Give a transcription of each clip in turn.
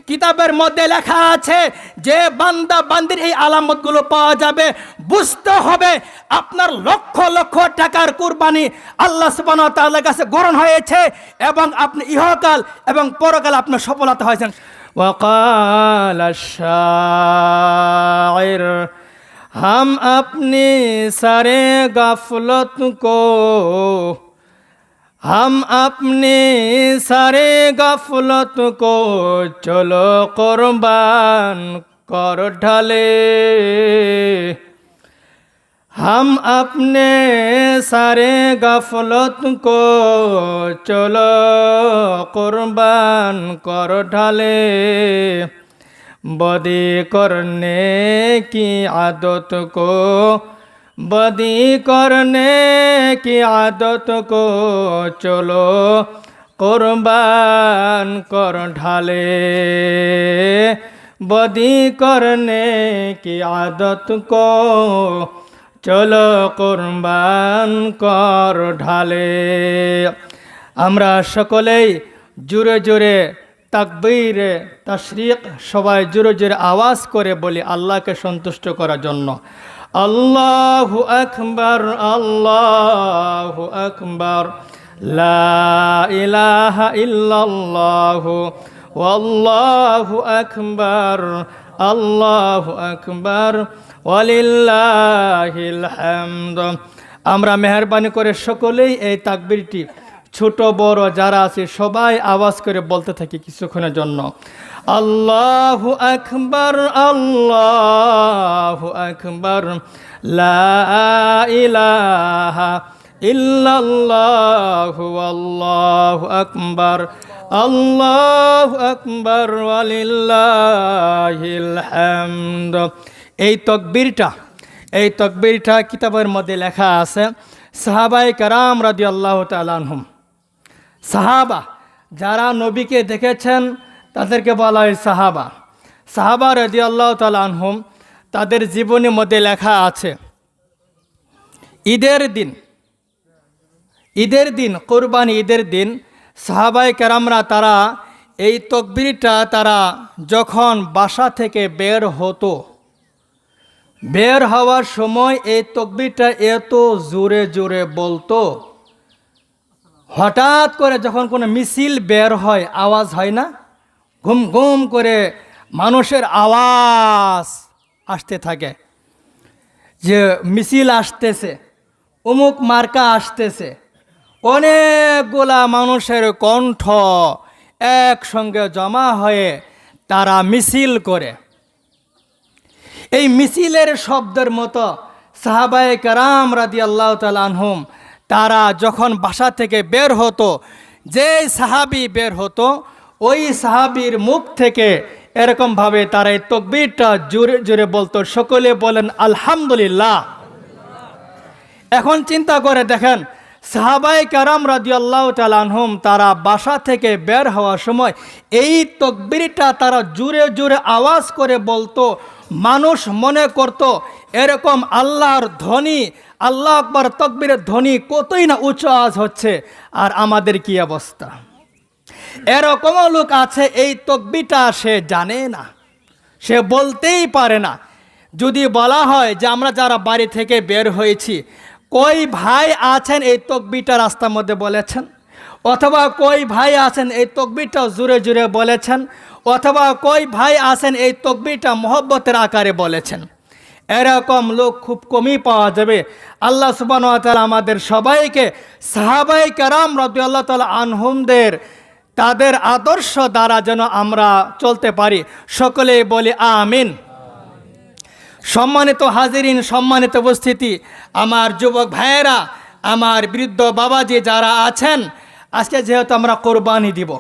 কিতাবের মধ্যে লেখা আছে যে বান্দা বান্দির এই আলামতগুলো পাওয়া যাবে, বুঝতে হবে আপনার লক্ষ লক্ষ টাকার কুরবানি আল্লাহ সুবহানাহু ওয়া তাআলার কাছে গ্রহণ হয়েছে এবং আপনি ইহকাল এবং পরকাল আপনার সফলতা হয়েছেন। ওয়াকাল আশ-শাইর हम अपनी सारे गफलत को हम अपनी सारे गफलत को चलो कुर्बान कर ढाले हम अपने सारे गफलत को चलो कुर्बान कर ढाले बदी करने की आदत को बदी करने की आदत को चलो कुर्बान कर ढाले बदी करने की आदत को चलो कुर्बान कर ढाले। আমরা সকলেই জোরে জোরে তাকবীরে তাশরিক সবাই জোরে জোরে আওয়াজ করে বলি আল্লাহকে সন্তুষ্ট করার জন্য। আল্লাহু আকবার আল্লাহু আকবার লা ইলাহা ইল্লাল্লাহু ওয়াল্লাহু আকবার আল্লাহু আকবার ওয়ালিল্লাহিল হামদ। আমরা মেহেরবানি করে সকলেই এই তাকবীরটি ছোট বড় যারা আছে সবাই আওয়াজ করে বলতে থাকি কিছুক্ষণের জন্য। আল্লাহু আকবার আল্লাহু আকবার লা ইলাহা ইল্লাল্লাহু আল্লাহু আকবার আল্লাহু আকবার ওয়ালিল্লাহিল হামদ। এই তাকবীরটা কিতাবের মধ্যে লেখা আছে। সাহাবায়ে কেরাম রাদিয়াল্লাহু তাআলা আনহুম, সাহাবা যারা নবীকে দেখেছেন তাদেরকে বলা হয় সাহাবা রাদিয়াল্লাহু তাআলা আনহুম, তাদের জীবনের মধ্যে লেখা আছে ঈদের দিন কোরবানি ঈদের দিন সাহাবায়ে কেরামরা তারা এই তাকবীরটা তারা যখন বাসা থেকে বের হওয়ার সময় এই তাকবীরটা এত জোরে জোরে বলতো, হঠাৎ করে যখন কোনো মিছিল বের হয় আওয়াজ হয় না, ঘুম ঘুম করে মানুষের আওয়াজ আসতে থাকে যে মিছিল আসতেছে, অমুক মার্কা আসতেছে, অনেকগুলা মানুষের কণ্ঠ একসঙ্গে জমা হয়ে তারা মিছিল করে। এই মিছিলের শব্দের মতো সাহাবায়ে কেরাম রাদিয়াল্লাহু তাআলা আনহুম তারা যখন বাসা থেকে বের হতো, যে সাহাবী বের হতো ওই সাহাবীর মুখ থেকে এরকমভাবে তারা এই তাকবীরটা জোরে জোরে বলতো। সকলে বলেন আলহামদুলিল্লাহ। এখন চিন্তা করে দেখেন সাহাবায়ে কেরাম রাদিয়াল্লাহু তাআলা আনহুম তারা বাসা থেকে বের হওয়ার সময় এই তাকবীরটা তারা জোরে জোরে আওয়াজ করে বলতো, মানুষ মনে করত এরকম আল্লাহর ধ্বনি, আল্লাহ আকবার তাকবীরের ধ্বনি কতই না উঁচু আওয়াজ হচ্ছে, আর আমাদের কি অবস্থা। এরকমও লোক আছে এই তাকবীরটা সে জানে না, সে বলতেই পারে না। যদি বলা হয় যে আমরা যারা বাড়ি থেকে বের হয়েছি, কই ভাই আছেন এই তাকবীরটা রাস্তার মধ্যে বলেছেন, অথবা কই ভাই আছেন এই তাকবীরটা জোরে জোরে বলেছেন, অথবা কই ভাই আছেন এই তাকবীরটা মহব্বতের আকারে বলেছেন, এরকম লোক খুব কমই পাওয়া যাবে। আল্লাহ সুবহানাহু ওয়া তাআলা আমাদের সবাইকে সাহাবায়ে কেরাম রাদিয়াল্লাহু তাআলা আনহুমদের তাদের আদর্শ দ্বারা যেন আমরা চলতে পারি, সকলেই বলি আমিন। সম্মানিত হাজিরিন, সম্মানিত উপস্থিতি, আমার যুবক ভাইয়েরা, আমার বৃদ্ধ বাবাজি যারা আছেন, আজকে যেহেতু আমরা কুরবানি দিব,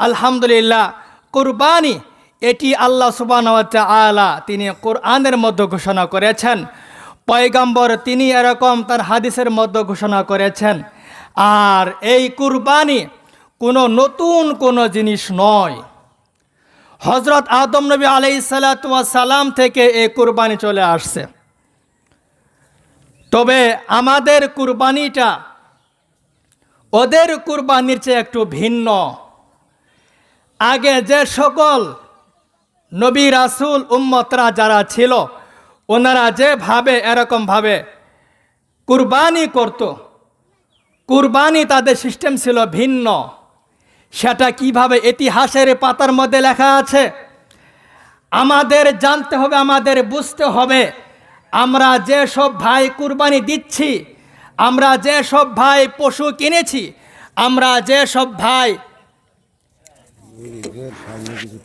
আলহামদুলিল্লাহ। কুরবানি এটি আল্লাহ সুবহানাহু ওয়া তাআলা তিনি কোরআনের মধ্যে ঘোষণা করেছেন, পয়গম্বর তিনি এরকম তার হাদিসের মধ্যে ঘোষণা করেছেন। আর এই কুরবানি কোনো নতুন কোনো জিনিস নয়, হযরত আদম নবী আলাইহিস সালাতু ওয়াস সালাম থেকে এই কুরবানি চলে আসছে। তবে আমাদের কুরবানিটা ওদের কুরবানির চেয়ে একটু ভিন্ন। আগে যে সকল নবী রাসূল উম্মতরা যারা ছিল, ওনারা যেভাবে এরকমভাবে কুরবানি করত, কুরবানি তাদের সিস্টেম ছিল ভিন্ন। সেটা কিভাবে ইতিহাসের পাতার মধ্যে লেখা আছে। আমাদের জানতে হবে, আমাদের বুঝতে হবে। আমরা যে সব ভাই কুরবানি দিচ্ছি, আমরা যে সব ভাই পশু কিনেছি, আমরা যে সব ভাই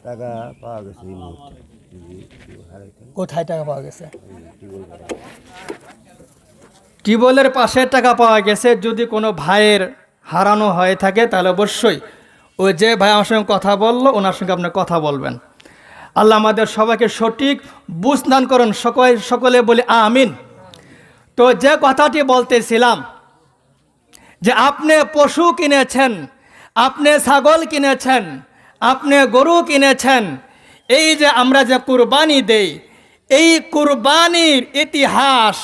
টাকা পাওয়া গেছে কোথায় টাকা পাওয়া গেছে? টিউবওয়েলের পাশে টাকা পাওয়া গেছে। যদি কোনো ভাইয়ের হারানো হয়ে থাকে তাহলে অবশ্যই ওই যে ভাই আমার সঙ্গে কথা বললো ওনার সঙ্গে আপনি কথা বলবেন। আল্লাহ আমাদের সবাইকে সঠিক বুঝ দান করুন। সকলে বলি আমিন। তো যে কথাটি বলতেছিলাম যে আপনি পশু কিনেছেন, আপনি ছাগল কিনেছেন, আপনি গরু কিনেছেন, এই যে আমরা যে কুরবানি দেই, এই কুরবানির ইতিহাস,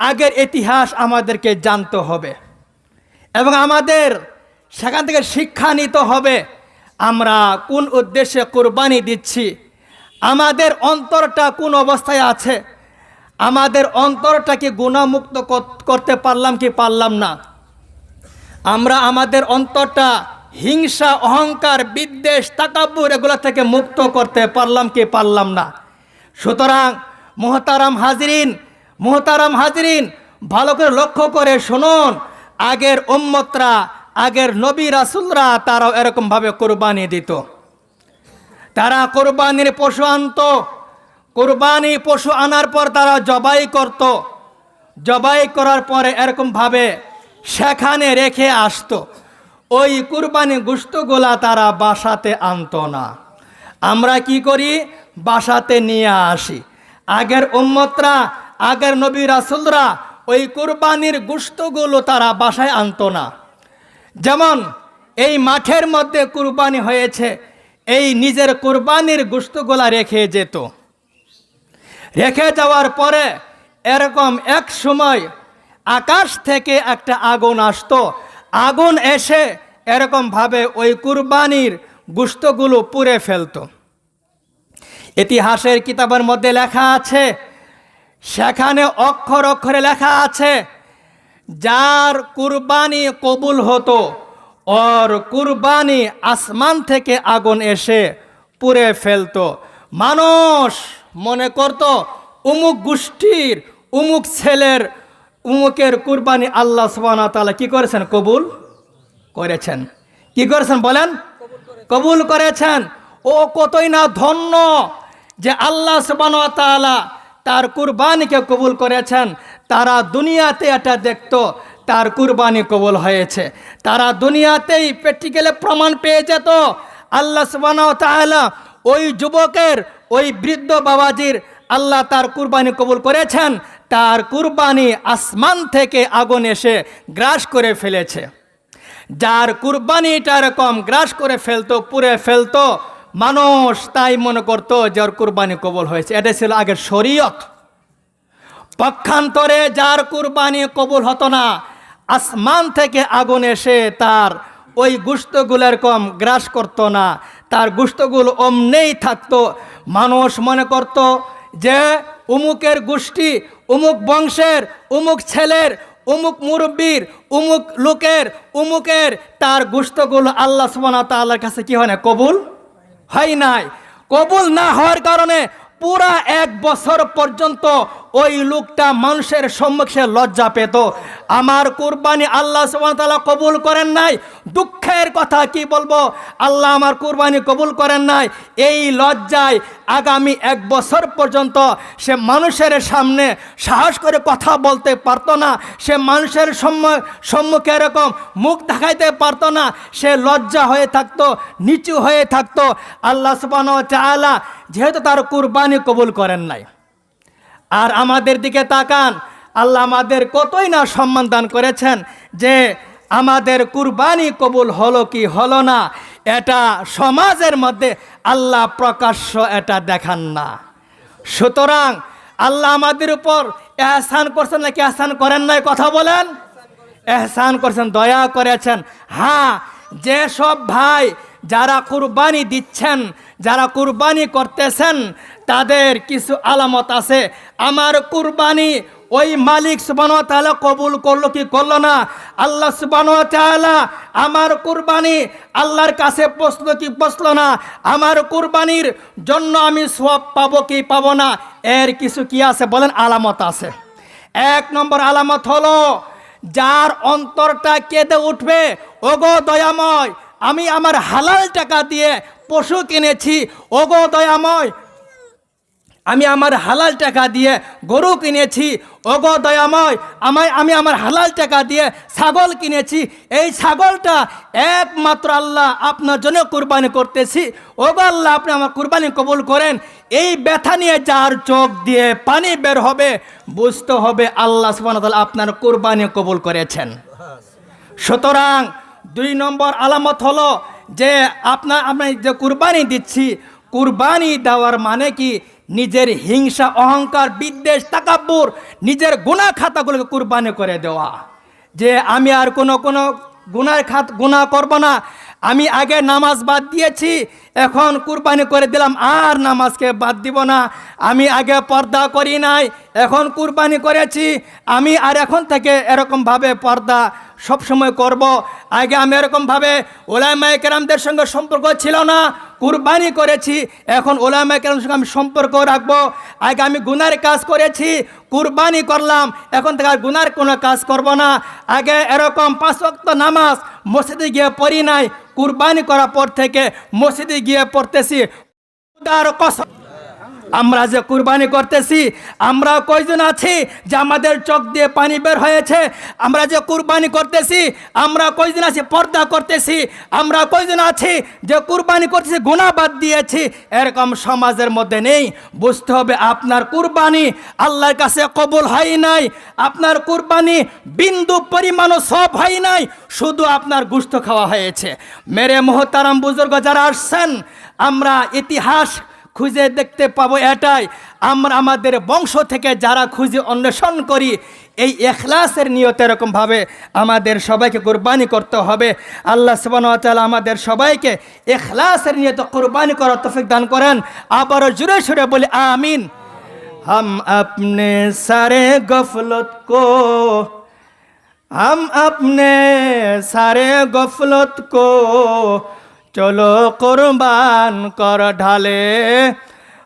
আগের ইতিহাস আমাদেরকে জানতে হবে এবং আমাদের সেখান থেকে শিক্ষা নিতে হবে। আমরা কোন উদ্দেশ্যে কুরবানি দিচ্ছি, আমাদের অন্তরটা কোন অবস্থায় আছে, আমাদের অন্তরটাকে গুণামুক্ত করতে পারলাম কি পারলাম না, আমরা আমাদের অন্তরটা হিংসা, অহংকার, বিদ্বেষ, তাকাব্বুর এগুলো থেকে মুক্ত করতে পারলাম কি পারলাম না। সুতরাং মুহতারাম হাজরিন, ভালো করে লক্ষ্য করে শুনুন। আগের উম্মতরা, আগের নবী রাসূলরা তারাও এরকমভাবে কোরবানি দিত। তারা কোরবানির পশু আনত, কোরবানি পশু আনার পর তারা জবাই করত, জবাই করার পরে এরকমভাবে সেখানে রেখে আসতো। ওই কুরবানি গোশতগুলা তারা বাসাতে আনতো না। আমরা কি করি? বাসাতে নিয়ে আসি। আগের উম্মতরা, আগের নবী রাসূলরা ওই কুরবানির গোশতগুলো তারা বাসায় আনতো না। যেমন এই মাঠের মধ্যে কুরবানি হয়েছে, এই নিজের কুরবানির গোশতগুলা রেখে যেত। রেখে যাওয়ার পরে এরকম এক সময় আকাশ থেকে একটা আগুন আসতো। আগুন এসে এরকমভাবে ওই কুরবানির গোশতগুলো পুড়ে ফেলতো। ইতিহাসের কিতাবের মধ্যে লেখা আছে, সেখানে অক্ষর অক্ষরে লেখা আছে, যার কুরবানি কবুল হতো ওর কুরবানি আসমান থেকে আগুন এসে পুড়ে ফেলতো। মানুষ মনে করত উমুক গোষ্ঠীর, উমুক ছেলের, উমুকের কুরবানি আল্লাহ সুবহানাহু ওয়া তাআলা কি করেছেন? কবুল করেছেন। কি করেছেন বলেন? কবুল করেছেন। ও কতই না ধন্য যে আল্লাহ সুবহানাহু ওয়া তাআলা তার কুরবানিকে কবুল করেছেন। তারা দুনিয়াতে এটা দেখতো তার কুরবানি কবুল হয়েছে, তারা দুনিয়াতেই প্র্যাকটিক্যালি প্রমাণ পেয়ে যেত আল্লাহ সুবহানাহু ওয়া তাআলা ওই যুবকের, ওই বৃদ্ধ বাবাজির আল্লাহ তার কুরবানি কবুল করেছেন। তার কুরবানি আসমান থেকে আগুন এসে গ্রাস করে ফেলেছে। যার কুরবানিটা এরকম গ্রাস করে ফেলতো, পুড়ে ফেলতো, মানুষ তাই মনে করতো যে ওর কুরবানি কবুল হয়েছে। এটা ছিল আগের শরীয়ত। পক্ষান্তরে যার কুরবানি কবুল হতো না, আসমান থেকে আগুন এসে তার ওই গোশতগুলো এরকম গ্রাস করতো না, তার গোশতগুলো অমনেই থাকতো। মানুষ মনে করত যে উমুকের গোষ্ঠী, উমুক বংশের, উমুক ছেলের, উমুক মুরব্বীর, উমুক লোকের, উমুকের তার গোশতগুলো আল্লাহ সুবহানাহু ওয়া তাআলার কাছে কি হয় না? কবুল হয় নাই। কবুল না হওয়ার কারণে পুরা 1 বছর পর্যন্ত ওই লোকটা মানুষের সম্মুখে লজ্জা পেত। আমার কুরবানি আল্লাহ সুবহানাহু ওয়া তাআলা কবুল করেন নাই, দুঃখের কথা কি বলবো, আল্লাহ আমার কুরবানি কবুল করেন নাই। এই লজ্জায় আগামী 1 বছর পর্যন্ত সে মানুষের সামনে সাহস করে কথা বলতে পারতো না, সে মানুষের সম্মুখে এরকম মুখ দেখাইতে পারতো না, সে লজ্জা হয়ে থাকতো, নিচু হয়ে থাকতো। আল্লাহ সুবহানাহু ওয়া তাআলা যেহেতু তার কুরবানি কবুল করেন নাই। আর আমাদের দিকে তাকান, আল্লাহ আমাদের কতই না সম্মান দান করেছেন যে আমাদের কুরবানি কবুল হলো কি হলো না এটা সমাজের মধ্যে আল্লাহ প্রকাশ্য এটা দেখান না। সুতরাং আল্লাহ আমাদের উপর এহসান করছেন নাকি এহসান করেন নাই? কথা বলেন। এহসান করছেন, দয়া করেছেন। হ্যাঁ, যে সব ভাই যারা কুরবানি দিচ্ছেন, যারা কুরবানি করতেছেন, তাদের কিছু আলামত আছে। আমার কুরবানি ওই মালিক সুবহানাহু ওয়া তাআলা কবুল করলো কি করলো না, আল্লাহ সুবহানাহু ওয়া তাআলা আমার কুরবানি আল্লাহর কাছে পৌঁছলো কি পৌঁছলো না, আমার কুরবানির জন্য আমি সওয়াব পাবো কি পাবো না, এর কিছু কি আছে বলেন, আলামত আছে। এক নম্বর আলামত হলো যার অন্তরটা কেঁদে উঠবে, ওগো দয়াময় আমি আমার হালাল টাকা দিয়ে পশু কিনেছি, ওগো দয়াময় আমি আমার হালাল টাকা দিয়ে গরু কিনেছি, ওগো দয়াময় আমি আমার হালাল টাকা দিয়ে ছাগল কিনেছি, এই ছাগলটা একমাত্র আল্লাহ আপনার জন্য কুরবানি করতেছি, ওগো আল্লাহ আপনি আমার কুরবানি কবুল করেন। এই ব্যথা নিয়ে যার চোখ দিয়ে পানি বের হবে, বুঝতে হবে আল্লাহ সুবহানাহু ওয়া তাআলা আপনার কুরবানি কবুল করেছেন। সুতরাং 2 নম্বর আলামত হলো যে আমি যে কুরবানি দিচ্ছি, কুরবানি দেওয়ার মানে কি, নিজের হিংসা, অহংকার, বিদ্বেষ, তাকাব্বুর, নিজের গুনাহ খাতাগুলোকে কুরবানি করে দেওয়া। যে আমি আর কোনো গুনাহ করব না, আমি আগে নামাজ বাদ দিয়েছি, এখন কুরবানি করে দিলাম আর নামাজকে বাদ দিব না। আমি আগে পর্দা করি নাই, এখন কুরবানি করেছি, আমি আর এখন থেকে এরকমভাবে পর্দা সবসময় করব। আগে আমি এরকমভাবে ওলামায়ে কেরামদের সঙ্গে সম্পর্ক ছিল না, কুরবানি করেছি, এখন ওলামায়ে কেরামদের সঙ্গে আমি সম্পর্ক রাখবো। আগে আমি গুনার কাজ করেছি, কুরবানি করলাম, এখন থেকে আর গুনার কোনো কাজ করব না। আগে এরকম 5 ওয়াক্ত নামাজ মসজিদে গিয়ে পড়ি নাই, কুরবানি করার পর থেকে মসজিদে গিয়ে পড়তেছি। খোদার কসম, আমরা যে কুরবানি করতেছি, আমরা কয়জন আছি যে আমাদের চোখ দিয়ে পানি বের হয়েছে? আমরা যে কুরবানি করতেছি, আমরা কয়জন আছি পর্দা করতেছি? আমরা কয়জন আছি যে কুরবানি করতেছি গুনাহ বাদ দিয়েছি? এরকম সমাজের মধ্যে নেই। বুঝতে হবে আপনার কুরবানি আল্লাহর কাছে কবুল হয় নাই, আপনার কুরবানি বিন্দু পরিমাণও সওয়াব হয় নাই, শুধু আপনার গোশত খাওয়া হয়েছে। মেরে মুহতারাম বুজুর্গ যারা আসছেন, আমরা ইতিহাস খুঁজে দেখতে পাবো এটাই, আমরা আমাদের বংশ থেকে যারা খুঁজে অন্বেষণ করি, এই ইখলাসের নিয়তে এরকমভাবে আমাদের সবাইকে কুরবানি করতে হবে। আল্লাহ সুবহানাহু ওয়া তাআলা আমাদের সবাইকে ইখলাসের নিয়তে কুরবানি করার তৌফিক দান করেন। আবারও জোরে সুরে বলি আমিন। हम अपने सारे गफलत को चलो कुर्बान कर ढाले,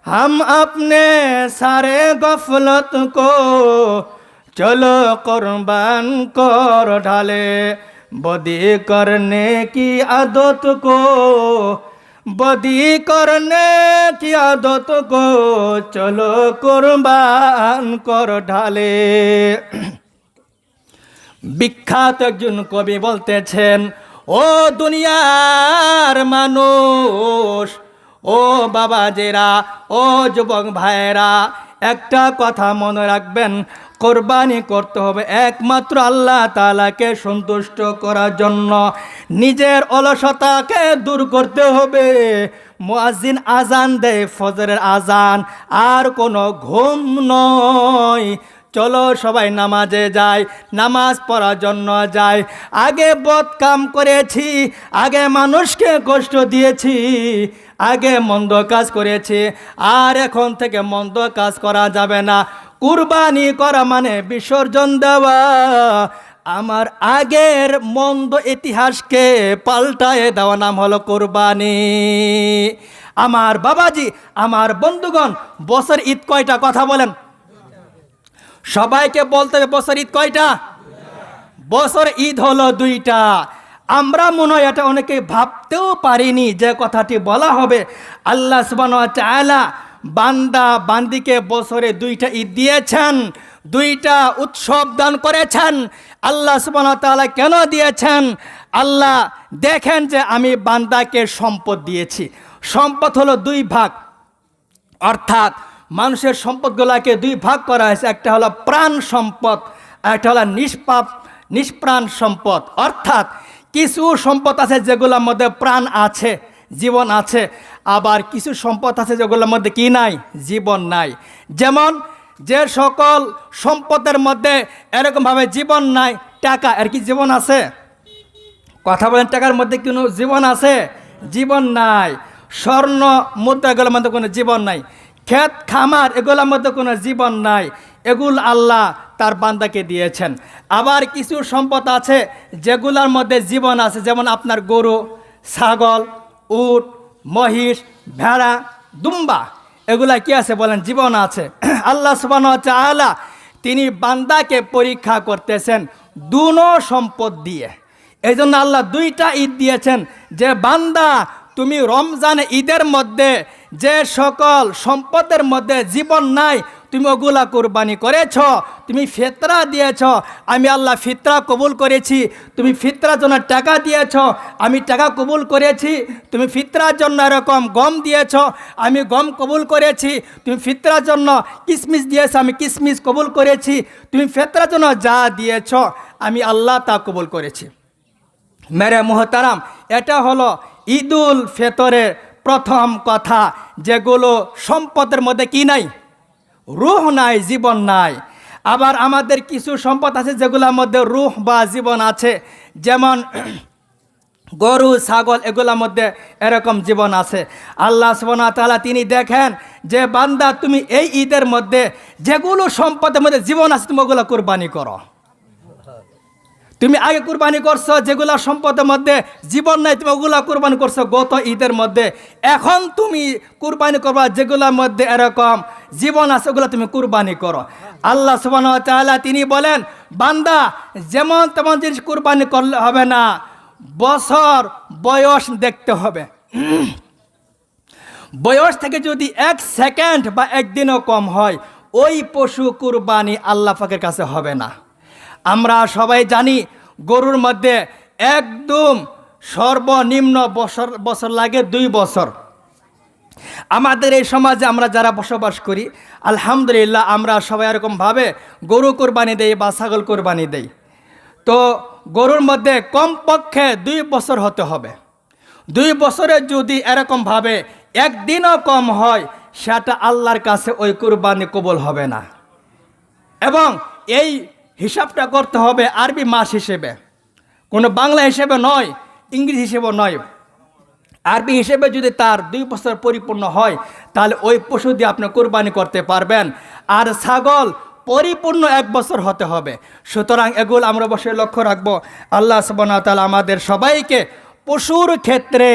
हम अपने सारे गफलत को चलो कुर्बान कर ढाले, बदी करने की आदत को चलो कुर्बान कर ढाले। বিখ্যাত একজন কবি বলতেছেন, ও দুনিয়ার মানুষ, ও বাবাজেরা, ও যুবক ভাইয়েরা, একটা কথা মনে রাখবেন, কোরবানি করতে হবে একমাত্র আল্লাহ তাআলাকে সন্তুষ্ট করার জন্য। নিজের অলসতাকে দূর করতে হবে। মুয়াজ্জিন আজান দেয়, ফজরের আজান, আর কোনো ঘুম নয়। চলো সবাই নামাজে যাই, নামাজ পড়ার জন্য যাই। আগে বদ কাম করেছি, আগে মানুষকে কষ্ট দিয়েছি, আগে মন্দ কাজ করেছি, আর এখন থেকে মন্দ কাজ করা যাবে না। কুরবানি করা মানে বিসর্জন দেওয়া। আমার আগের মন্দ ইতিহাসকে পাল্টায় দেওয়া নাম হলো কুরবানি। আমার বাবাজি, আমার বন্ধুগণ, বছর ঈদ কয়টা কথা বলেন? সবাইকে বলতে হবে বছর ঈদ কয়টা? বছর ঈদ হলো 2টা। আমরা মনে হয় এটা অনেকে ভাবতেও পারিনি যে কথাটি বলা হবে। আল্লাহ সুবহানাহু ওয়া তাআলা বান্দা বান্দিকে বছরে 2টা ঈদ দিয়েছেন, 2টা উৎসব দান করেছেন। আল্লাহ সুবহানাহু ওয়া তাআলা কেন দিয়েছেন? আল্লাহ দেখেন যে আমি বান্দাকে সম্পদ দিয়েছি। সম্পদ হলো 2 ভাগ, অর্থাৎ মানুষের সম্পদগুলোকে 2 ভাগ করা হয়েছে। একটা হলো প্রাণ সম্পদ, একটা হলো নিষ্প্রাণ সম্পদ। অর্থাৎ কিছু সম্পদ আছে যেগুলোর মধ্যে প্রাণ আছে, জীবন আছে, আবার কিছু সম্পদ আছে যেগুলোর মধ্যে কি নাই? জীবন নাই। যেমন যে সকল সম্পদের মধ্যে এরকমভাবে জীবন নাই, টাকা, এর কি জীবন আছে? কথা বলেন, টাকার মধ্যে কোনো জীবন আছে? জীবন নাই। স্বর্ণ মুদ্রা এগুলোর মধ্যে কোনো জীবন নাই। ক্ষেত খামার এগুলোর মধ্যে কোনো জীবন নাই। এগুলো আল্লাহ তার বান্দাকে দিয়েছেন। আবার কিছু সম্পদ আছে যেগুলোর মধ্যে জীবন আছে, যেমন আপনার গরু, ছাগল, উট, মহিষ, ভেড়া, দুম্বা, এগুলা কি আছে বলেন? জীবন আছে। আল্লাহ সুবহানাহু ওয়া তাআলা তিনি বান্দাকে পরীক্ষা করতেছেন দুনো সম্পদ দিয়ে। এই জন্য আল্লাহ দুইটা ঈদ দিয়েছেন, যে বান্দা তুমি রমজান ঈদের মধ্যে যে সকল সম্পদের মধ্যে জীবন নাই তুমি ওগুলা কোরবানি করেছ, তুমি ফিতরা দিয়েছ, আমি আল্লাহ ফিতরা কবুল করেছি। তুমি ফিতরার জন্য টাকা দিয়েছ, আমি টাকা কবুল করেছি। তুমি ফিতরার জন্য এরকম গম দিয়েছ, আমি গম কবুল করেছি। তুমি ফিতরার জন্য কিশমিশ দিয়েছ, আমি কিশমিশ কবুল করেছি। তুমি ফিতরার জন্য যা দিয়েছ আমি আল্লাহ তা কবুল করেছি। মেরে মোহতারাম, এটা হলো ঈদুল ফিতরের প্রথম কথা, যেগুলো সম্পদের মধ্যে কি নাই? রূহ নাই, জীবন নাই। আবার আমাদের কিছু সম্পদ আছে যেগুলোর মধ্যে রূহ বা জীবন আছে, যেমন গরু, ছাগল, এগুলোর মধ্যে এরকম জীবন আছে। আল্লাহ সুবহানাহু ওয়া তাআলা তিনি দেখেন যে বান্দা তুমি এই ঈদের মধ্যে যেগুলো সম্পদের মধ্যে জীবন আছে তুমি ওগুলো কুরবানি করো। তুমি আগে কুরবানি করছো যেগুলা সম্পদের মধ্যে জীবন নাই, তুমি ওগুলা কুরবানি করছো গত ঈদের মধ্যে। এখন তুমি কুরবানি করবা যেগুলোর মধ্যে এরকম জীবন আছে, ওগুলা তুমি কুরবানি করো। আল্লাহ সুবহানাহু ওয়া তাআলা তিনি বলেন, বান্দা যেমন তেমন জিনিস কুরবানি করলে হবে না, বছর বয়স দেখতে হবে। বয়স থেকে যদি 1 সেকেন্ড বা একদিনও কম হয়, ওই পশু কুরবানি আল্লাহ পাকের কাছে হবে না। আমরা সবাই জানি গরুর মধ্যে একদম সর্বনিম্ন বছর লাগে 2 বছর। আমাদের এই সমাজে আমরা যারা বসবাস করি, আলহামদুলিল্লাহ আমরা সবাই এরকমভাবে গরু কোরবানি দেই বা ছাগল কোরবানি দেই। তো গরুর মধ্যে কমপক্ষে 2 বছর হতে হবে। 2 বছরে যদি এরকমভাবে একদিনও কম হয়, সেটা আল্লাহর কাছে ওই কোরবানি কবুল হবে না। এবং এই হিসাবটা করতে হবে আরবি মাস হিসেবে, কোনো বাংলা হিসেবে নয়, ইংরেজি হিসেবে নয়। আরবি হিসেবে যদি তার 2 বছর পরিপূর্ণ হয়, তাহলে ওই পশু দিয়ে আপনি কোরবানি করতে পারবেন। আর ছাগল পরিপূর্ণ 1 বছর হতে হবে। সুতরাং এগুলো আমরা অবশ্যই লক্ষ্য রাখবো। আল্লাহ সুবহানাহু ওয়া তাআলা আমাদের সবাইকে পশুর ক্ষেত্রে,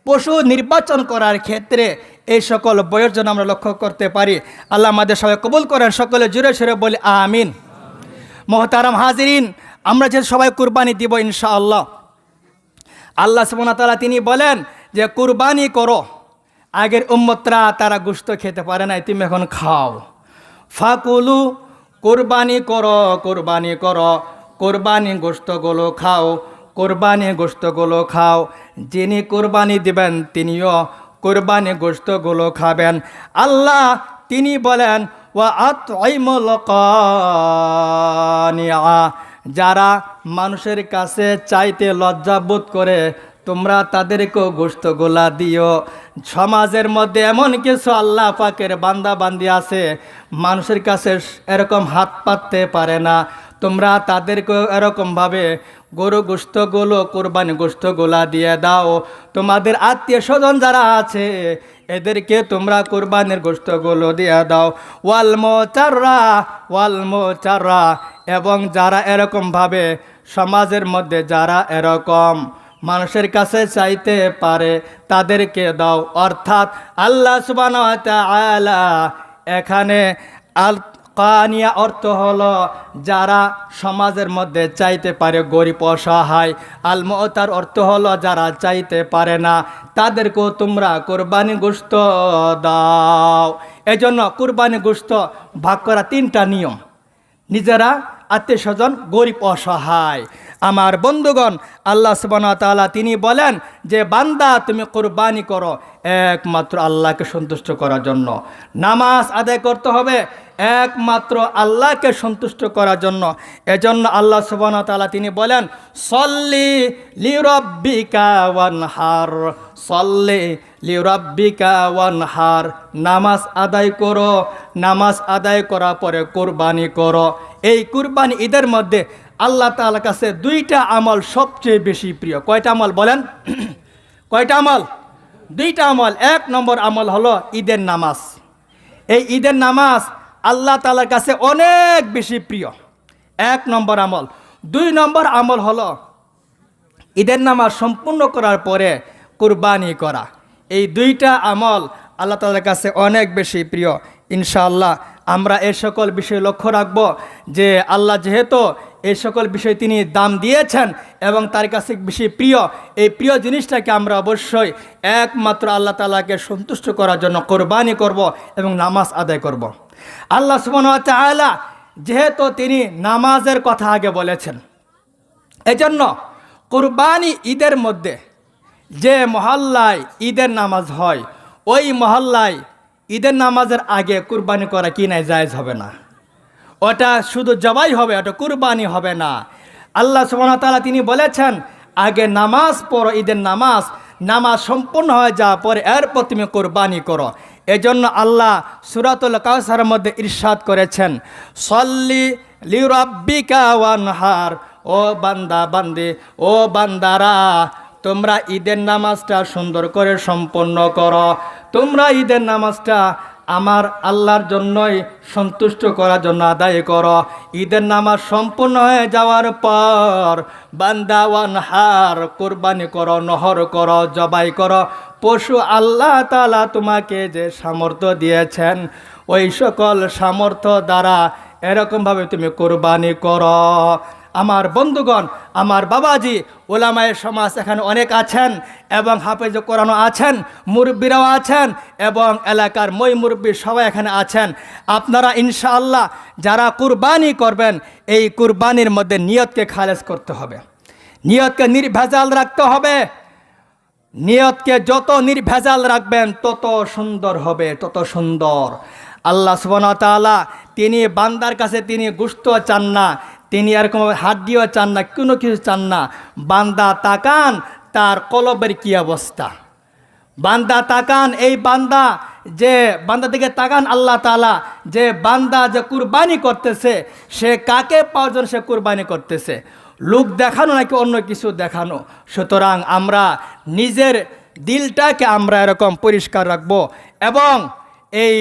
পশু নির্বাচন করার ক্ষেত্রে এই সকল বয়স যেন আমরা লক্ষ্য করতে পারি। আল্লাহ আমাদের সবাই কবুল করেন। সকলে জোরে সোরে বলি আমিন। মোহতারাম হাজিরিন, আমরা যে সবাই কুরবানি দিব ইনশাআল্লাহ। আল্লাহ সুবহানাহু ওয়া তাআলা তিনি বলেন যে কুরবানি করো। আগের উম্মতরা তারা গোশত খেতে পারে নাই, তুমি এখন খাও। ফাকুলু, কুরবানি করো, কুরবানি করো, কুরবানি গোশতগুলো খাও, কুরবানি গোশতগুলো খাও। যিনি কুরবানি দিবেন তিনিও কুরবানি গোশতগুলো খাবেন। আল্লাহ তিনি বলেন ওয়া আতঈমুল কানিআ, যারা মানুষের কাছে চাইতে লজ্জাবোধ করে তোমরা তাদেরকেও গোশতগুলা দিও। সমাজের মধ্যে এমন কিছু আল্লাহ পাকের বান্দা বান্দি আছে মানুষের কাছে এরকম হাত পাততে পারে না, তোমরা তাদেরকেও এরকমভাবে গরু গোশতগুলো, কোরবানি গোশতগুলা দিয়ে দাও। তোমাদের আত্মীয় স্বজন যারা আছে এদেরকে তোমরা কোরবানির গোশতগুলো দিয়ে দাও। ওয়াল মুতাররা, এবং যারা এরকমভাবে সমাজের মধ্যে যারা এরকম মানুষের কাছে চাইতে পারে তাদেরকে দাও। অর্থাৎ আল্লাহ সুবহানাহু ওয়া তাআলা এখানে আল কানিয়া অর্থ হলো যারা সমাজের মধ্যে চাইতে পারে, গরিব অসহায়। আল মুতার অর্থ হলো যারা চাইতে পারে না, তাদেরকেও তোমরা কোরবানি গোশত দাও। এজন্য কোরবানি গোশত ভাগ করা 3টা নিয়ম। নিজেরা, আত্মীয় স্বজন, গরিব অসহায়। আমার বন্ধুগণ, আল্লাহ সুবহানাহু ওয়া তাআলা তিনি বলেন যে বান্দা তুমি কোরবানি করো একমাত্র আল্লাহকে সন্তুষ্ট করার জন্য। নামাজ আদায় করতে হবে একমাত্র আল্লাহকে সন্তুষ্ট করার জন্য। এজন্য আল্লাহ সুবহানাহু ওয়া তাআলা তিনি বলেন সল্লি লিরাব্বিকা ওয়ানহার, সল্লি লিরাব্বিকা ওয়ানহার, নামাজ আদায় করো, নামাজ আদায় করার পরে কোরবানি করো। এই কুরবানি ঈদের মধ্যে আল্লাহ তাআলার কাছে 2টা আমল সবচেয়ে বেশি প্রিয়। কয়টা আমল বলেন? কয়টা আমল? দুইটা আমল। এক নম্বর আমল হলো ঈদের নামাজ। এই ঈদের নামাজ আল্লাহ তাআলার কাছে অনেক বেশি প্রিয়, এক নম্বর আমল। দুই নম্বর আমল হলো ঈদের নামাজ সম্পূর্ণ করার পরে কুরবানি করা। এই দুইটা আমল আল্লাহ তাআলার কাছে অনেক বেশি প্রিয়। ইনশাআল্লাহ আমরা এই সকল বিষয় লক্ষ্য রাখব যে আল্লাহ যেহেতু এই সকল বিষয় তিনি দাম দিয়েছেন এবং তার কাছে বেশি প্রিয়, এই প্রিয় জিনিসটাকে আমরা অবশ্যই একমাত্র আল্লাহ তাআলাকে সন্তুষ্ট করার জন্য কোরবানি করব এবং নামাজ আদায় করব। আল্লাহ সুবহানাহু ওয়া তাআলা যেহেতু তিনি নামাজের কথা আগে বলেছেন, এজন্য কুরবানি ঈদের মধ্যে যে মহল্লায় ঈদের নামাজ হয় ওই মহল্লায় ঈদের নামাজের আগে কুরবানি করা কি নাই জায়েজ হবে না। ওটা শুধু জবাই হবে, ওটা কুরবানি হবে না। আল্লাহ সুবহানাহু ওয়া তাআলা তিনি বলেছেন আগে নামাজ পড়ো, ঈদের নামাজ, নামাজ সম্পূর্ণ হয়ে যাওয়ার পরে এরপর তুমি কুরবানি করো। এজন্য আল্লাহ সূরাতুল কাউসারের মধ্যে ইরশাদ করেছেন, সল্লি লিরাব্বিকা ওয়ানহার, ও বান্দা বান্দে, ও বান্দারা তোমরা ঈদের নামাজটা সুন্দর করে সম্পন্ন করো। তোমরা ঈদের নামাজটা আমার আল্লাহর জন্যই সন্তুষ্ট করার জন্য আদায় করো। ঈদের নামাজ সম্পূর্ণ হয়ে যাওয়ার পর বান্দা ওয়ানহার, কুরবানি করো, নহর করো, জবাই করো পশু। আল্লাহ তাআলা তোমাকে যে সামর্থ্য দিয়েছেন ওই সকল সামর্থ্য দ্বারা এরকমভাবে তুমি কুরবানি করো। আমার বন্ধুগণ, আমার বাবাজি, ওলামায়ে সমাজ এখানে অনেক আছেন এবং হাফেজ কোরআনও আছেন, মুরব্বীরাও আছেন এবং এলাকার মই মুরব্বী সবাই এখানে আছেন। আপনারা ইনশাআল্লাহ যারা কুরবানি করবেন এই কুরবানির মধ্যে নিয়তকে খালেজ করতে হবে, নিয়তকে নির্ভেজাল রাখতে হবে। নিয়তকে যত নির্ভেজাল রাখবেন তত সুন্দর হবে, তত সুন্দর। আল্লাহ সুবহানাহু ওয়া তাআলা তিনি বান্দার কাছে তিনি গোশত চান না, তিনি এরকম হাড্ডিও চান না, কোনো কিছু চান না। বান্দা তাকান তার কলবের কি অবস্থা, বান্দা তাকান, এই বান্দা যে বান্দা দিকে তাকান আল্লাহ তাআলা, যে বান্দা যে কুরবানি করতেছে সে কাকে পাওয়ার জন্য সে কুরবানি করতেছে, লোক দেখানো নাকি অন্য কিছু দেখানো। সুতরাং আমরা নিজের দিলটাকে আমরা এরকম পরিষ্কার রাখবো এবং এই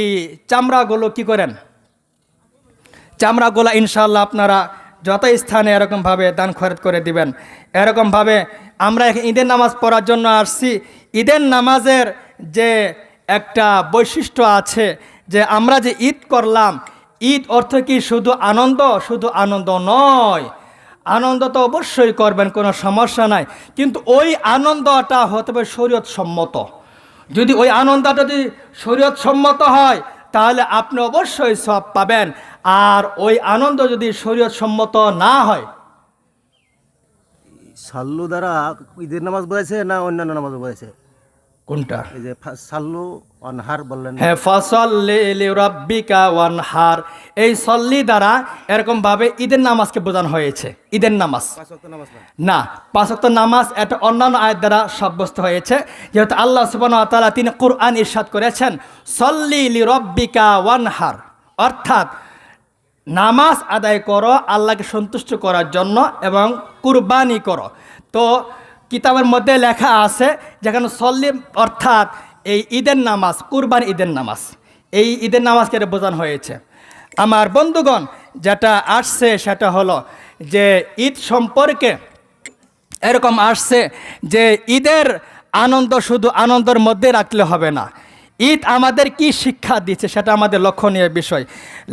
চামড়াগুলো কি করেন, চামড়াগুলো ইনশাআল্লাহ আপনারা যত স্থানে এরকমভাবে দান খরচ করে দিবেন। এরকমভাবে আমরা ঈদের নামাজ পড়ার জন্য আসছি। ঈদের নামাজের যে একটা বৈশিষ্ট্য আছে যে আমরা যে ঈদ করলাম, ঈদ অর্থ কি শুধু আনন্দ? শুধু আনন্দ নয়, আনন্দ তো অবশ্যই করবেন, কোনো সমস্যা নাই, কিন্তু ওই আনন্দটা হতে হবে শরীয়ত সম্মত। যদি ওই আনন্দটা যদি শরীয়ত সম্মত হয় তাহলে আপনি অবশ্যই সওয়াব পাবেন। আর ওই আনন্দ যদি শরীয়ত সম্মত না হয়, সাল্লু দ্বারা ঈদের নামাজ বোঝাইছে না অন্যান্য নামাজ বোঝাইছে? কোনটা? এই যে সাল্লু অনহার বললেন, হ্যাঁ, ফাসাল্লি লিরাব্বিকা ওয়ানহার, এই সল্লি দ্বারা এরকমভাবে ঈদের নামাজকে বোঝানো হয়েছে। ঈদের নামাজ পাঁচ ওয়াক্ত নামাজ না। না, পাঁচ ওয়াক্ত নামাজ এটা অন্যান্য আয়াত দ্বারা সাব্যস্ত হয়েছে। যেহেতু আল্লাহ সুবহানাহু ওয়া তাআলা তিনি কুরআন ইরশাদ করেছেন সল্লি লিরাব্বিকা ওয়ানহার, অর্থাৎ নামাজ আদায় করো আল্লাহকে সন্তুষ্ট করার জন্য এবং কুরবানি করো। তো কিতাবের মধ্যে লেখা আছে যেখানে সল্লি অর্থাৎ এই ঈদের নামাজ, কুরবানি ঈদের নামাজ, এই ঈদের নামাজকে এটা বোঝানো হয়েছে। আমার বন্ধুগণ, যেটা আসছে সেটা হলো যে ঈদ সম্পর্কে এরকম আসছে যে ঈদের আনন্দ শুধু আনন্দের মধ্যে রাখলে হবে না, ঈদ আমাদের কি শিক্ষা দিচ্ছে সেটা আমাদের লক্ষণীয় বিষয়।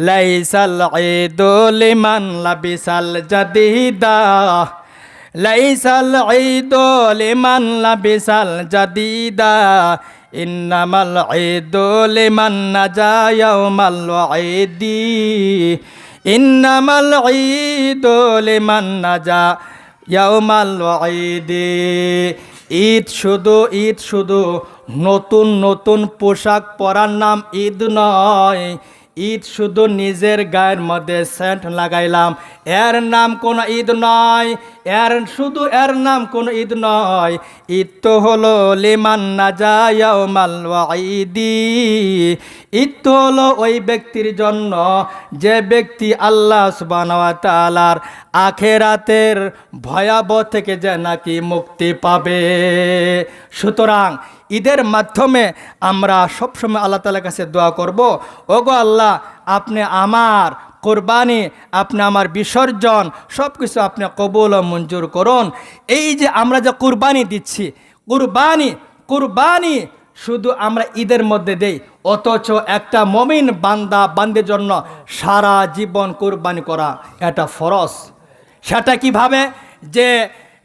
লাইসাল ঈদু লিমান লাবিসাল জাদিদা, লাইসাল ঈদু লিমান লাবিসাল জাদিদা, ইন্নামাল ঈদু লিমান নাজা ইয়াউমাল ঈদি, ইন্নামাল ঈদু লিমান নাজা ইয়াউমাল ঈদি। ঈদ শুধু নতুন নতুন পোশাক পরার নাম ঈদ নয়। ঈদ শুধু নিজের গায়ের মধ্যে সেন্ট লাগাইলাম এর নাম কোনো ঈদ নয়। এর নাম কোনো ঈদ নয়, ঈদ তো হলো লিমান নাজা ইয়াউমাল ওয়াঈদি। ঈদ তো হলো ওই ব্যক্তির জন্য যে ব্যক্তি আল্লাহ সুবহানাহু ওয়া তাআলার আখিরাতের ভয়াবহ থেকে যে নাকি মুক্তি পাবে। সুতরাং ঈদের মাধ্যমে আমরা সবসময় আল্লাহ তাআলার কাছে দোয়া করব, ওগো আল্লাহ, আপনি আমার কোরবানি, আপনি আমার বিসর্জন সব কিছু আপনি কবুল ও মঞ্জুর করুন। এই যে আমরা যে কোরবানি দিচ্ছি, কুরবানি শুধু আমরা ঈদের মধ্যে দেই, অথচ একটা মমিন বান্দের জন্য সারা জীবন কোরবানি করা এটা ফরজ। সেটা কিভাবে? যে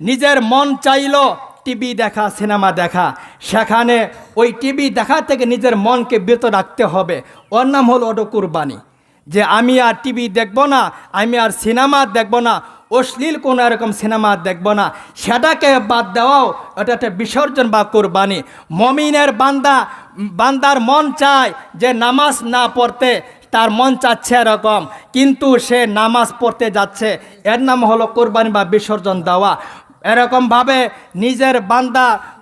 নিজের মন চাইলো টিভি দেখা, সিনেমা দেখা, সেখানে ওই টিভি দেখা থেকে নিজের মনকে বিরত রাখতে হবে। ওর নাম হলো ওটা কুরবানি। যে আমি আর টিভি দেখব না, আমি আর সিনেমা দেখব না, অশ্লীল কোনো এরকম সিনেমা দেখব না, সেটাকে বাদ দেওয়াও এটা একটা বিসর্জন বা কোরবানি। মমিনের বান্দার মন চায় যে নামাজ না পড়তে, তার মন চাচ্ছে এরকম, কিন্তু সে নামাজ পড়তে যাচ্ছে, এর নাম হলো কোরবানি বা বিসর্জন দেওয়া। এরকমভাবে নিজের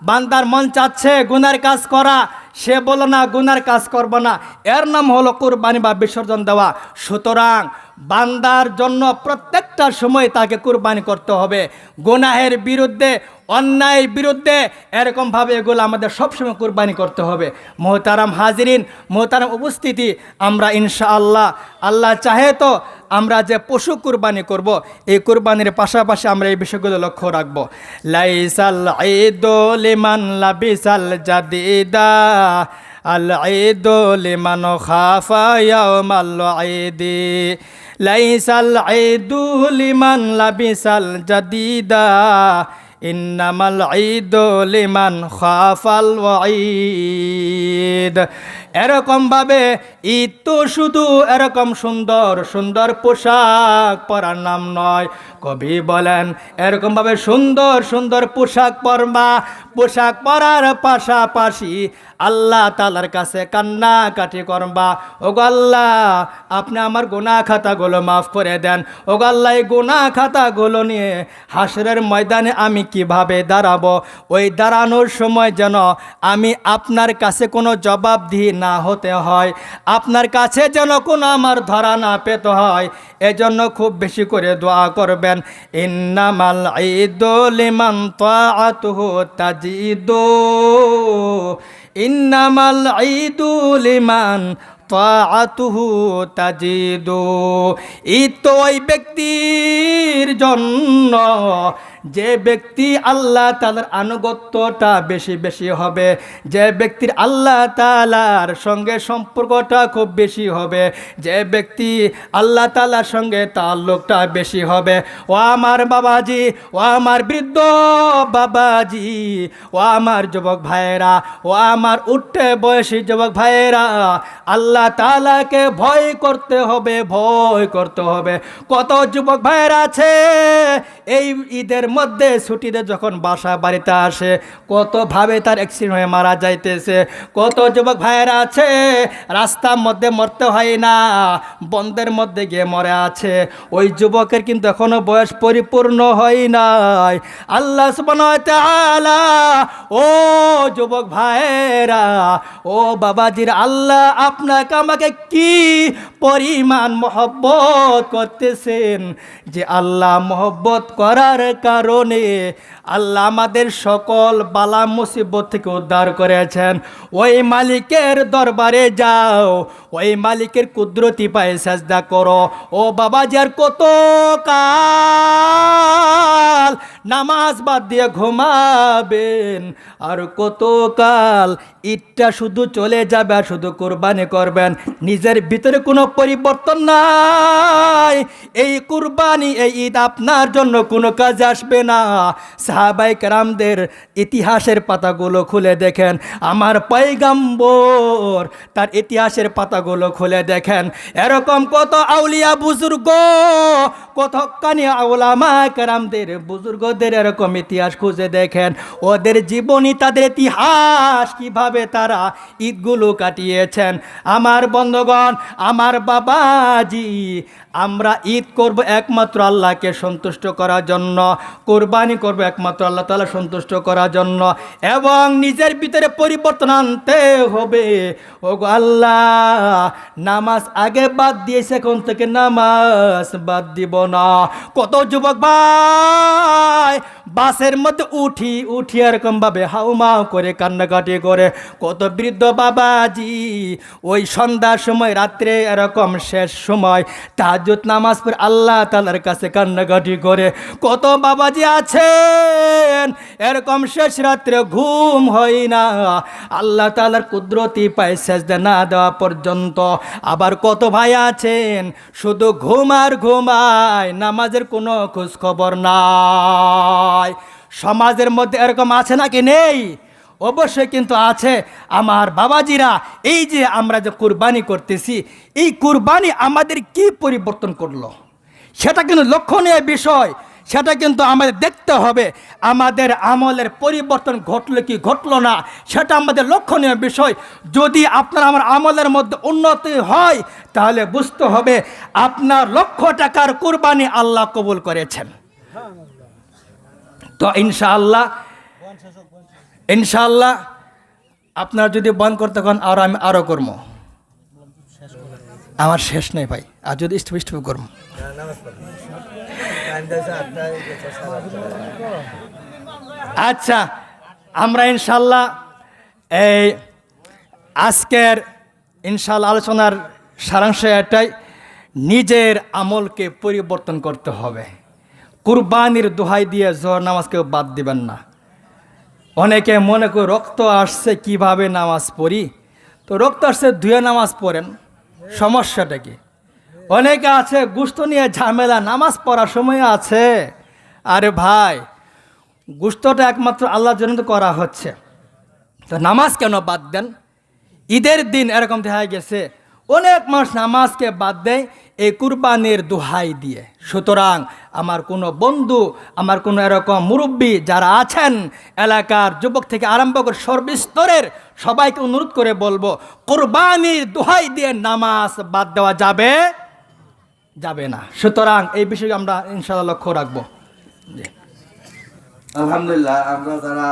বান্দার মন চাচ্ছে গুনার কাজ করা, সে বলো না গুনার কাজ করব না, এর নাম হলো কোরবানি বা বিসর্জন দেওয়া। সুতরাং বান্দার জন্য প্রত্যেকটা সময় তাকে কোরবানি করতে হবে, গুনাহের বিরুদ্ধে, অন্যায়ের বিরুদ্ধে, এরকমভাবে এগুলো আমাদের সবসময় কোরবানি করতে হবে। মোহতারাম হাজিরিন, মোহতারাম উপস্থিতি, আমরা ইনশাআল্লাহ, আল্লাহ চাহে তো আমরা যে পশু কুরবানি করব, এই কুরবানির পাশাপাশি আমরা এই বিষয়গুলো লক্ষ্য রাখবো। লাইসাল ঈদু লিমান লাবিসাল জাদিদা, আল ঈদু লিমান খাফা ইয়াউমাল ঈদি। লাইসাল ঈদু লিমান লাবিসাল জাদিদা, ইন্নামাল ঈদু লিমান খাফাল ওয়াঈদ। এরকমভাবে ঈদ তো শুধু এরকম সুন্দর সুন্দর পোশাক পরার নাম নয়। কবি বলেন এরকমভাবে সুন্দর সুন্দর পোশাক পরার পাশাপাশি আল্লাহ তাআলার কাছে কান্নাকাটি করবা, ওগো আল্লাহ, আপনি আমার গুনাহ খাতাগুলো মাফ করে দেন। ওগো আল্লাহ, এই গুনাহ খাতাগুলো নিয়ে হাসরের ময়দানে আমি কিভাবে দাঁড়াবো, ওই দাঁড়ানোর সময় যেন আমি আপনার কাছে কোনো জবাবদিহি না হতে হয়, আপনার কাছে যেন কোনো আমার ধরা না পেতে হয়। এজন্য খুব বেশি করে দোয়া করবেন। ইন্নামাল ঈদু লিমান তাআতুহু তাজিদু, ইন্নামাল ঈদু লিমান তাআতুহু তাজিদু। ঈদ তো ওই ব্যক্তির জন্য যে ব্যক্তি আল্লাহ তাআলার আনুগত্যটা বেশি বেশি হবে, যে ব্যক্তির আল্লাহ তাআলার সঙ্গে সম্পর্কটা খুব বেশি হবে, যে ব্যক্তি আল্লাহ তাআলার সঙ্গে তাল্লুকটা বেশি হবে। ও আমার বাবাজি, ও আমার বৃদ্ধ বাবাজি, ও আমার যুবক ভাইয়েরা, ও আমার উঠতে বয়সী যুবক ভাইয়েরা, আল্লাহ তাআলাকে ভয় করতে হবে, ভয় করতে হবে। কত যুবক ভাইয়েরা আছে এই ঈদের মধ্যে ছুটিতে যখন বাড়িতে আসে, কতভাবে তার অ্যাক্সিডেন্ট হয়ে মারা যাইতেছে। কত যুবক ভাইয়েরা আছে রাস্তার মধ্যে মরতে হয় না, বন্ধের মধ্যে গিয়ে মরে আছে। ওই যুবকের কিন্তু এখনো বয়স পরিপূর্ণ হয় নাই। আল্লাহ সুবহানাহু ওয়া তাআলা, ও যুবক ভাইয়েরা, ও বাবাজির, আল্লাহ আপনাকে আমাকে কি পরিমাণ মহব্বত করতেছেন, যে আল্লাহ মহব্বত করার কারণে আল্লাহ আমাদের সকল বালা মুসিবত থেকে উদ্ধার করেছেন। ওই মালিকের দরবারে যাও, ওই মালিকের কুদরতি পায়ে সাজদা করো। ও বাবাজি, আর কত কাল নামাজ বাদ দিয়ে ঘুমাবেন, আর কত কাল ঈদটা শুধু চলে যাবে আর শুধু কোরবানি করবেন, নিজের ভিতরে কোনো পরিবর্তন নাই। এই কুরবানি, এই ঈদ আপনার জন্য কোনো কাজে আসবে না। সাহাবায়ে কেরামদের ইতিহাসের পাতাগুলো খুলে দেখেন, আমার পয়গম্বর তার ইতিহাসের পাতাগুলো খুলে দেখেন, এরকম কত আউলিয়া বুজুর্গ কতখানি ওলামা কেরামদের বুজুর্গদের এরকম ইতিহাস খুঁজে দেখেন, ওদের জীবনী, তাদের ইতিহাস, কিভাবে তারা ঈদগুলো কাটিয়েছেন। আমার বন্ধুগণ, আমার বাবাজি, আমরা ঈদ করব একমাত্র আল্লাহকে সন্তুষ্ট করার জন্য, কোরবানি করব একমাত্র আল্লাহ তাআলা সন্তুষ্ট করার জন্য, এবং নিজের ভিতরে পরিবর্তন আনতে হবে। ওগো আল্লাহ, নামাজ আগে বাদ দিয়েছে, এখন থেকে নামাজ বাদ দিব না। কত যুবক ভাই বাসের মধ্যে উঠি এরকম ভাবে হাউমাউ করে কান্নাকাটি করে, কত বৃদ্ধ বাবাজি ওই সন্ধ্যার সময়, রাত্রে এরকম শেষ সময় তাহাজ্জুদ নামাজ পড়ে আল্লাহ তাআলার কাছে কান্নাকাটি করে। কত বাবাজি আছেন এরকম শেষ রাত্রে ঘুম হয় না, আল্লাহ তাআলার কুদরতি পায় সেজদা না দেওয়া পর্যন্ত। আবার কত ভাই আছেন শুধু ঘুম আর ঘুমায়, নামাজের কোনো খোঁজ খবর নাই। সমাজের মধ্যে এরকম আছে নাকি নেই? অবশ্যই কিন্তু আছে। আমার বাবাজিরা, এই যে আমরা যে কুরবানি করতেছি, এই কুরবানি আমাদের কি পরিবর্তন করলো সেটা কিন্তু লক্ষণীয় বিষয়। সেটা কিন্তু আমাদের দেখতে হবে, আমাদের আমলের পরিবর্তন ঘটলো কি ঘটলো না, সেটা আমাদের লক্ষণীয় বিষয়। যদি আপনার আমার আমলের মধ্যে উন্নতি হয়, তাহলে বুঝতে হবে আপনার লক্ষ টাকার কুরবানি আল্লাহ কবুল করেছেন। তো ইনশাআল্লাহ আপনার যদি বন্ধ করতে কন, আর আমি আরও করবো, আমার শেষ নেই ভাই, আর যদি ইষ্ট করবো। আচ্ছা, আমরা ইনশাল্লাহ এই আজকের আলোচনার সারাংশ এটাই, নিজের আমলকে পরিবর্তন করতে হবে। কুরবানির দোহাই দিয়ে জোহর নামাজ কেউ বাদ দিবেন না। অনেকে মনে করে রক্ত আসছে কিভাবে নামাজ পড়ি, তো রক্ত আসছে ধুয়ে নামাজ পড়েন, সমস্যাটা কি? অনেকে আছে গোশত নিয়ে ঝামেলা, নামাজ পড়ার সময় আছে। আরে ভাই, গোশতটা একমাত্র আল্লাহর জন্য তো করা হচ্ছে, তো নামাজ কেন বাদ দেন? ঈদের দিন এরকম দেখা গেছে অনেক মানুষ নামাজকে বাদ দেয় এই কুরবানির দোহাই দিয়ে। সুতরাং আমার কোনো বন্ধু, আমার কোনো এরকম মুরব্বী যারা আছেন, এলাকার যুবক থেকে আরম্ভ করে সর্বস্তরের সবাইকে অনুরোধ করে বলবো, কুরবানির দোহাই দিয়ে নামাজ বাদ দেওয়া যাবে না। সুতরাং এই বিষয়ে আমরা ইনশাআল্লাহ লক্ষ্য রাখবো। আলহামদুলিল্লাহ, আমরা যারা